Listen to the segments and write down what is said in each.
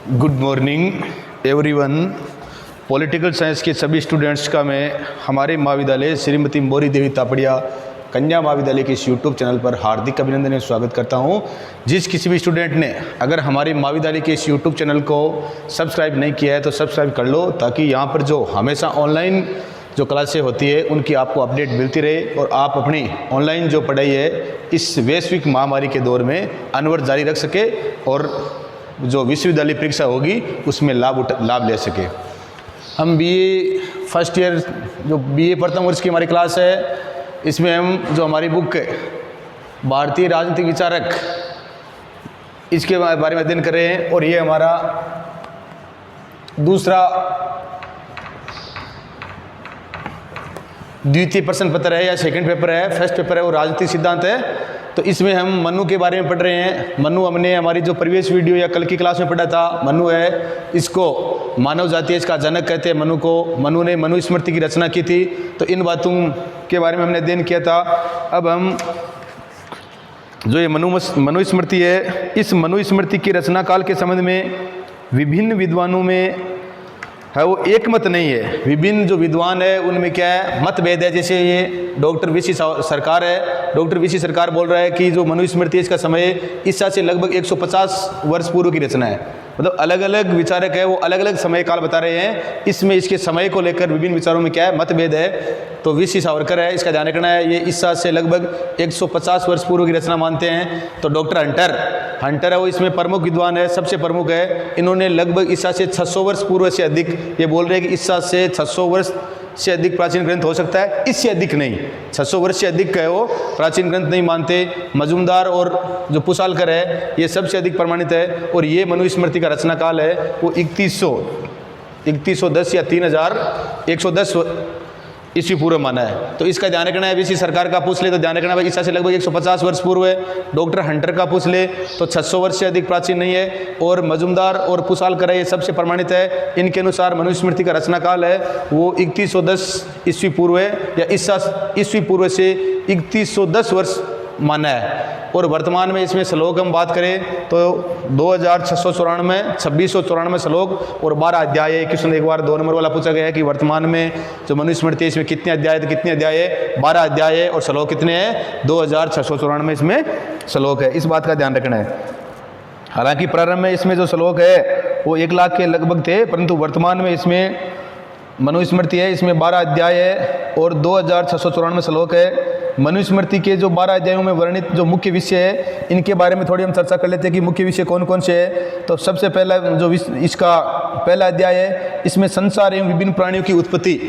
Good morning everyone. Political science के सभी students का मैं हमारे महाविद्यालय श्रीमती मोरी देवी तापड़िया कन्या महाविद्यालय के इस यूट्यूब चैनल पर हार्दिक अभिनंदन एवं स्वागत करता हूं। जिस किसी भी स्टूडेंट ने अगर हमारे महाविद्यालय के इस यूट्यूब चैनल को सब्सक्राइब नहीं किया है तो सब्सक्राइब कर लो, ताकि यहां पर जो हमेशा ऑनलाइन जो क्लासें होती है उनकी आपको अपडेट मिलती रहे और आप अपनी ऑनलाइन जो पढ़ाई है इस वैश्विक महामारी के दौर में अनवरत जारी रख सके और जो विश्वविद्यालय परीक्षा होगी उसमें लाभ ले सके। हम बीए फर्स्ट ईयर जो बीए प्रथम वर्ष की हमारी क्लास है, इसमें हम जो हमारी बुक है भारतीय राजनीतिक विचारक इसके बारे में अध्ययन कर रहे हैं। और ये हमारा दूसरा द्वितीय प्रश्न पत्र है या सेकंड पेपर है। फर्स्ट पेपर है वो राजनीतिक सिद्धांत है। तो इसमें हम मनु के बारे में पढ़ रहे हैं। मनु हमने हमारी जो प्रीवियस वीडियो या कल की क्लास में पढ़ा था। मनु है, इसको मानव जाति इसका जनक कहते हैं मनु को। मनु ने मनुस्मृति की रचना की थी। तो इन बातों के बारे में हमने अध्ययन किया था। अब हम जो ये मनुस्मृति है, इस मनुस्मृति की रचना काल के संबंध में विभिन्न विद्वानों में है वो एक मत नहीं है। विभिन्न जो विद्वान है उनमें क्या है, मतभेद है। जैसे ये डॉक्टर वीसी सरकार है, डॉक्टर वीसी सरकार बोल रहा है कि जो मनुस्मृति है इसका समय ईसा से लगभग 150 वर्ष पूर्व की रचना है। मतलब अलग अलग विचारक है वो अलग अलग समय काल बता रहे हैं। इसमें इसके समय को लेकर विभिन्न विचारों में क्या है, मतभेद है। तो वीसी सावरकर है, इसका ध्यान रखना है, ये ईसा से लगभग 150 वर्ष पूर्व की रचना मानते हैं। तो डॉक्टर हंटर है वो इसमें प्रमुख विद्वान है, सबसे प्रमुख है। इन्होंने लगभग ईसा से 600 वर्ष पूर्व से अधिक, ये बोल रहे हैं कि ईसा से 600 वर्ष से अधिक प्राचीन ग्रंथ हो सकता है, इससे अधिक नहीं। 600 वर्ष से अधिक का है वो प्राचीन ग्रंथ नहीं मानते। मजूमदार और जो पुसालकर है ये सबसे अधिक प्रमाणित है। और ये मनुस्मृति का रचना काल है वो 3110 या 3110 ईस्वी पूर्व माना है। तो इसका ध्यान रखना है। वीसी सरकार का पूछ ले तो ध्यान रखना भाई ईसा से लगभग 150 वर्ष पूर्व है। डॉक्टर हंटर का पूछ ले तो 600 वर्ष से अधिक प्राचीन नहीं है। और मजूमदार और पुसालकर है ये सबसे प्रमाणित है। इनके अनुसार मनुस्मृति का रचना काल है वो 3110 ईस्वी पूर्व है या ईस्वी पूर्व से 3110 वर्ष माना है। और वर्तमान में इसमें श्लोक हम बात करें तो 2694 श्लोक और 12 अध्याय है। क्वेश्चन एक बार 2 नंबर वाला पूछा गया है कि वर्तमान में जो मनुस्मृति है इसमें कितने अध्याय है, तो कितने अध्याय है, 12 अध्याय है। और श्लोक कितने हैं, 2694 इसमें श्लोक है। इस बात का ध्यान रखना है। हालांकि प्रारंभ में इसमें जो श्लोक है वो 1 लाख के लगभग थे, परंतु वर्तमान में इसमें मनुस्मृति है इसमें 12 अध्याय है और 2694 श्लोक है। मनुस्मृति के जो 12 अध्यायों में वर्णित जो मुख्य विषय है इनके बारे में थोड़ी हम चर्चा कर लेते हैं कि मुख्य विषय कौन कौन से है। तो सबसे पहला जो इसका पहला अध्याय है, इसमें संसार एवं विभिन्न प्राणियों की उत्पत्ति,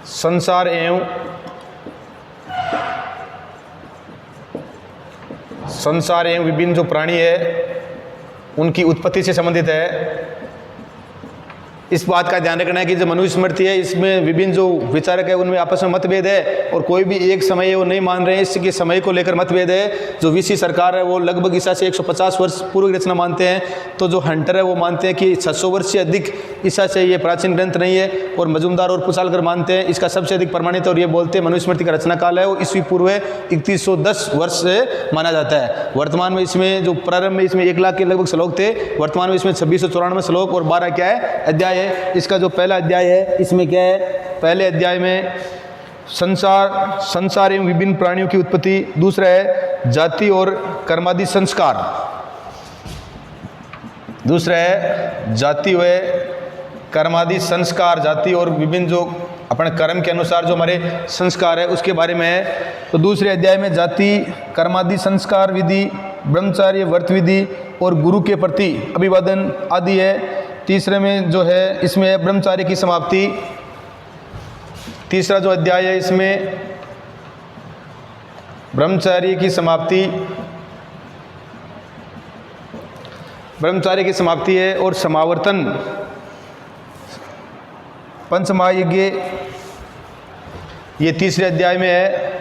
संसार एवं विभिन्न जो प्राणी है उनकी उत्पत्ति से संबंधित है। इस बात का ध्यान रखना है कि जो मनुस्मृति है इसमें विभिन्न जो विचारक है उनमें आपस में मतभेद है और कोई भी एक समय वो नहीं मान रहे हैं। इसके समय को लेकर मतभेद है। जो वीसी सरकार है वो लगभग ईसा से 150 वर्ष पूर्व की रचना मानते हैं। तो जो हंटर है वो मानते हैं कि 600 वर्ष से अधिक ईसा से ये प्राचीन ग्रंथ नहीं है। और मजूमदार और पुसालकर मानते हैं इसका सबसे अधिक प्रमाणित है और ये बोलते हैं मनुस्मृति का रचना काल है वो ईस्वी पूर्व 3110 वर्ष से माना जाता है। वर्तमान में इसमें जो प्रारंभ में इसमें 1 लाख के लगभग श्लोक थे, वर्तमान में इसमें 2694 श्लोक और 12 क्या है अध्याय है। इसका जो पहला अध्याय है इसमें क्या है, पहले अध्याय में संसार एवं विभिन्न प्राणियों की उत्पत्ति। दूसरा है जाति और कर्मादि संस्कार। दूसरा है जाति व कर्मादि संस्कार, जाति और विभिन्न जो अपने कर्म के अनुसार जो हमारे संस्कार है उसके बारे में है। तो दूसरे अध्याय में जाति कर्मादि संस्कार विधि, ब्रह्मचार्य व्रत विधि और गुरु के प्रति अभिवादन आदि है। तीसरे में जो है इसमें है ब्रह्मचार्य की समाप्ति। तीसरा जो अध्याय है इसमें ब्रह्मचार्य की समाप्ति है और समावर्तन पंचमहायज्ञ ये तीसरे अध्याय में है।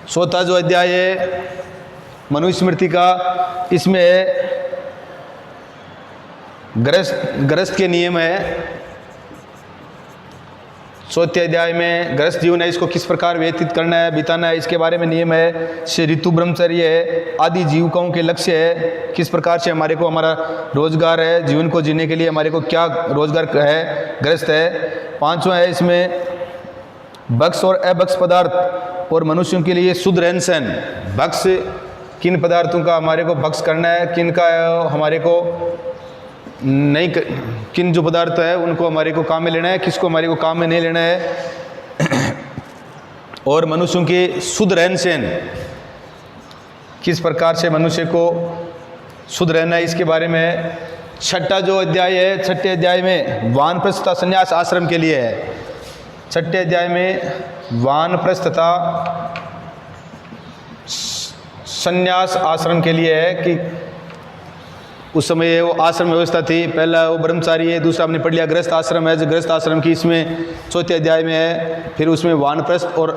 चौथा जो अध्याय है मनुस्मृति का इसमें है गृहस्थ के नियम है। चौथे अध्याय में गृहस्थ जीवन है, इसको किस प्रकार व्यतीत करना है, बिताना है, इसके बारे में नियम है। से ऋतु ब्रह्मचर्य है, आदि जीविकाओं के लक्ष्य है, किस प्रकार से हमारे को हमारा रोजगार है, जीवन को जीने के लिए हमारे को क्या रोजगार है, गृहस्थ है। 5वां है इसमें भक्ष और अभक्ष पदार्थ और मनुष्यों के लिए शुद्ध रहन सहन। भक्ष किन पदार्थों का हमारे को भक्ष करना है, किन का हमारे को नहीं, किन जो पदार्थ है उनको हमारे को काम में लेना है, किसको हमारे को काम में नहीं लेना है। और मनुष्यों के शुद्ध रहन सहन, किस प्रकार से मनुष्य को शुद्ध रहना है, इसके बारे में। छठा जो अध्याय है, छठे अध्याय में वानप्रस्थ तथा संन्यास आश्रम के लिए है। छठे अध्याय में वानप्रस्थ तथा संन्यास आश्रम के लिए है कि उस समय वो आश्रम व्यवस्था थी। पहला वो ब्रह्मचारी है, दूसरा हमने पढ़ लिया गृहस्थ आश्रम है, जो गृहस्थ आश्रम की इसमें चौथे अध्याय में है। फिर उसमें वानप्रस्थ और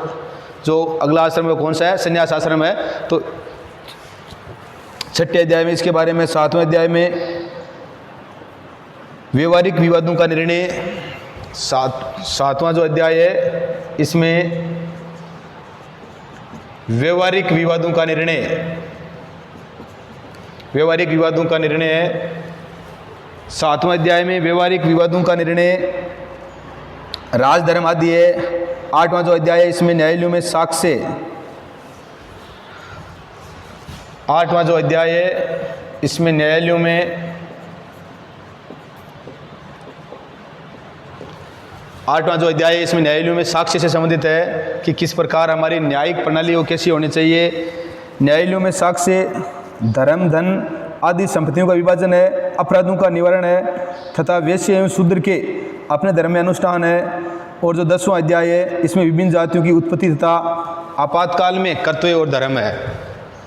जो अगला आश्रम है कौन सा है, संन्यास आश्रम है। तो छठे अध्याय में इसके बारे में। 7वें अध्याय में व्यवहारिक विवादों का निर्णय। 7वां जो अध्याय है इसमें व्यवहारिक विवादों का निर्णय, व्यवहारिक विवादों का निर्णय है। 7वें अध्याय में व्यवहारिक विवादों का निर्णय, राजधर्म आदि है। 8वां जो अध्याय है इसमें न्यायालयों में साक्ष्य। 8वां जो अध्याय है इसमें न्यायालयों में 8वां जो अध्याय है इसमें न्यायालयों में साक्ष्य से संबंधित है कि किस प्रकार हमारी न्यायिक प्रणाली वो कैसी होनी चाहिए। न्यायालयों में साक्ष्य, धर्म, धन आदि संपत्तियों का विभाजन है, अपराधों का निवारण है तथा वैश्य एवं शूद्र के अपने धर्म में अनुष्ठान है। और जो 10वां अध्याय है इसमें विभिन्न जातियों की उत्पत्ति तथा आपातकाल में कर्तव्य और धर्म है।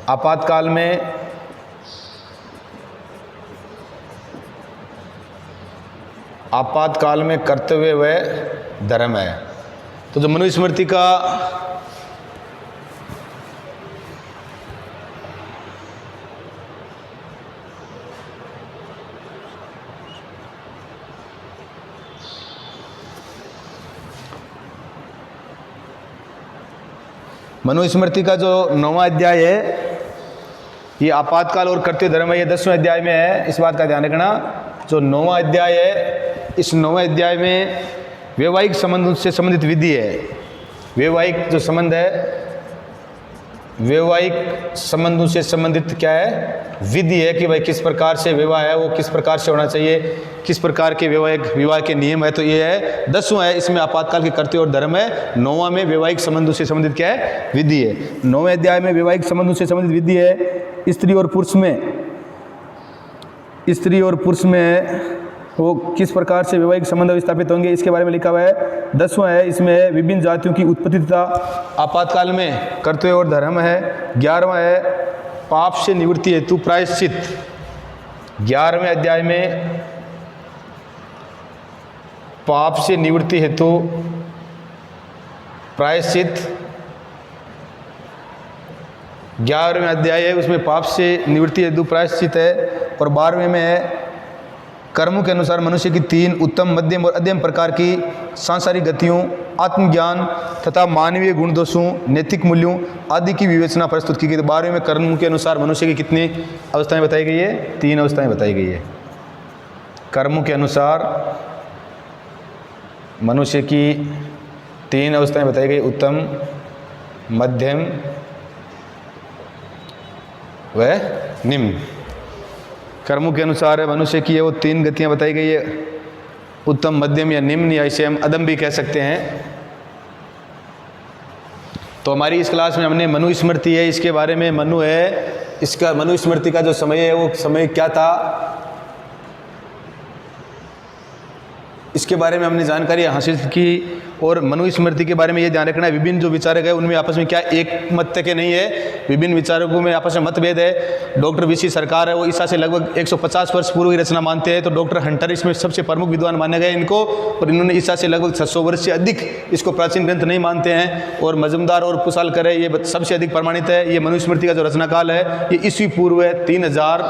आपातकाल में कर्तव्य व धर्म है। तो जो मनुस्मृति का मनुस्मृति का जो 9वां अध्याय है ये आपातकाल और कर्तव्य धर्म है, ये 10वें अध्याय में है। इस बात का ध्यान रखना। जो 9वां अध्याय है इस 9वें अध्याय में वैवाहिक संबंधों से संबंधित विधि है। वैवाहिक जो संबंध है, वैवाहिक संबंधों से संबंधित क्या है, विधि है कि भाई किस प्रकार से विवाह है वो किस प्रकार से होना चाहिए, किस प्रकार के विवाह के नियम है। तो ये है 10वां है, इसमें आपातकाल के कर्तव्य और धर्म है। 9वां में वैवाहिक संबंधों से संबंधित क्या है, विधि है। 9वें अध्याय में वैवाहिक संबंधों से संबंधित विधि है। स्त्री और पुरुष में वो किस प्रकार से वैवाहिक संबंध स्थापित होंगे इसके बारे में लिखा हुआ है। 10वां है इसमें विभिन्न जातियों की उत्पत्ति तथा आपातकाल में कर्तव्य और धर्म है। 11वां है पाप से निवृत्ति हेतु प्रायश्चित। 11वें अध्याय में पाप से निवृत्ति हेतु प्रायश्चित। 11वें अध्याय है उसमें पाप से निवृत्ति हेतु प्रायश्चित है। और 12वें में है कर्मों के अनुसार मनुष्य की 3 उत्तम, मध्यम और अध्यम प्रकार की सांसारिक गतियों, आत्मज्ञान तथा मानवीय गुण दोषों, नैतिक मूल्यों आदि की विवेचना प्रस्तुत की गई। 12वें में कर्मों के अनुसार मनुष्य की कितनी अवस्थाएं बताई गई है, 3 अवस्थाएं बताई गई है। कर्मों के अनुसार मनुष्य की 3 अवस्थाएं बताई गई, उत्तम, मध्यम व निम्न। कर्मों के अनुसार मनुष्य की वो 3 गतियां बताई गई है, उत्तम, मध्यम या निम्न, या इसे हम अदम भी कह सकते हैं। तो हमारी इस क्लास में हमने मनुस्मृति है इसके बारे में, मनु है इसका, मनुस्मृति का जो समय है वो समय क्या था इसके बारे में हमने जानकारी हासिल की। और मनुस्मृति के बारे में ये ध्यान रखना है विभिन्न जो विचारक है उनमें आपस में क्या एक मत के नहीं है, विभिन्न विचारकों में आपस में मतभेद है। डॉक्टर वीसी सरकार है वो ईसा से लगभग 150 वर्ष पूर्व की रचना मानते हैं। तो डॉक्टर हंटर इसमें सबसे प्रमुख विद्वान माने गए इनको, और इन्होंने ईसा से लगभग 600 वर्ष से अधिक इसको प्राचीन ग्रंथ नहीं मानते हैं। और मजमदार और पुसालकर है ये सबसे अधिक प्रमाणित है। ये मनुस्मृति का जो रचना काल है ये ईस्वी पूर्व 3000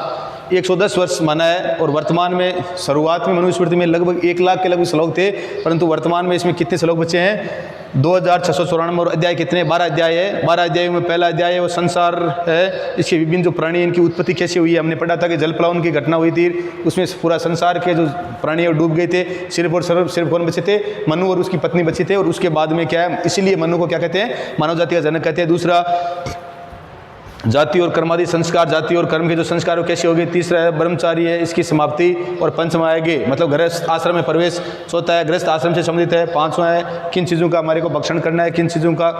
110 वर्ष माना है। और वर्तमान में शुरुआत में मनुस्मृति में लगभग 1 लाख के लगभग श्लोक थे, परंतु वर्तमान में इसमें कितने श्लोक बचे हैं? 2694। और अध्याय कितने? 12 अध्याय है। 12 अध्यायों में पहला अध्याय है वो संसार है, इसके विभिन्न जो प्राणी इनकी उत्पत्ति कैसे हुई है। हमने पढ़ा था कि जल प्लावन की घटना हुई थी, उसमें पूरा संसार के जो प्राणी डूब गए थे। सिर्फ कौन बचे थे? मनु और उसकी पत्नी बचे थे। और उसके बाद में क्या है, इसीलिए मनु को क्या कहते हैं? मानव जाति का जनक कहते हैं। दूसरा जाति और कर्मादि संस्कार, जाति और कर्म के जो संस्कार वो कैसे हो गए। तीसरा है ब्रह्मचारी है, इसकी समाप्ति। और पंचमा है मतलब गृहस्थ आश्रम में प्रवेश। चौथा है गृहस्थ आश्रम से संबंधित है। पांचवा है किन चीज़ों का हमारे को भक्षण करना है, किन चीज़ों का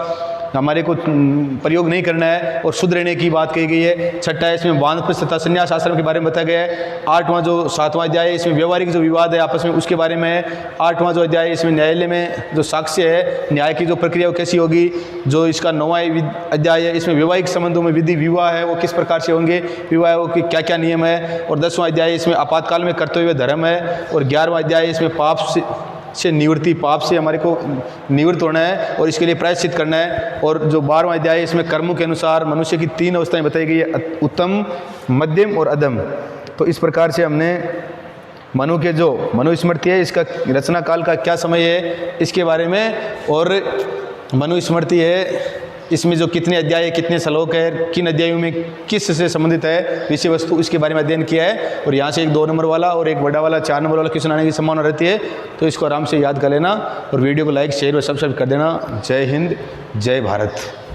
हमारे को प्रयोग नहीं करना है, और शुद्ध रहने की बात कही गई है। छठा है इसमें वानप्रस्थ तथा संन्यास आश्रम के बारे में बताया गया है। 8वां जो 7वां अध्याय है इसमें व्यवहारिक जो विवाद है आपस में उसके बारे में है। 8वां जो अध्याय है इसमें न्यायालय में जो साक्ष्य है, न्याय की जो प्रक्रिया वो कैसी होगी। जो इसका 9वां अध्याय है इसमें वैवाहिक संबंधों में विधि विवाह है वो किस प्रकार से होंगे, विवाह के क्या क्या नियम है। और 10वां अध्याय इसमें आपातकाल में कर्तव्य धर्म है। और 11वां अध्याय इसमें पाप से निवृत्ति, पाप से हमारे को निवृत्त होना है और इसके लिए प्रायश्चित करना है। और जो 12वां अध्याय इसमें कर्मों के अनुसार मनुष्य की 3 अवस्थाएं बताई गई है, उत्तम, मध्यम और अधम। तो इस प्रकार से हमने मनु के जो मनुस्मृति है इसका रचना काल का क्या समय है इसके बारे में, और मनुस्मृति है इसमें जो कितने अध्याय है, कितने श्लोक है, किन अध्यायों में किस से संबंधित है विषय वस्तु, इसके बारे में अध्ययन किया है। और यहाँ से एक 2 नंबर वाला और एक बड़ा वाला 4 नंबर वाला क्वेश्चन आने की संभावना रहती है, तो इसको आराम से याद कर लेना और वीडियो को लाइक शेयर और सब्सक्राइब कर देना। जय हिंद, जय भारत।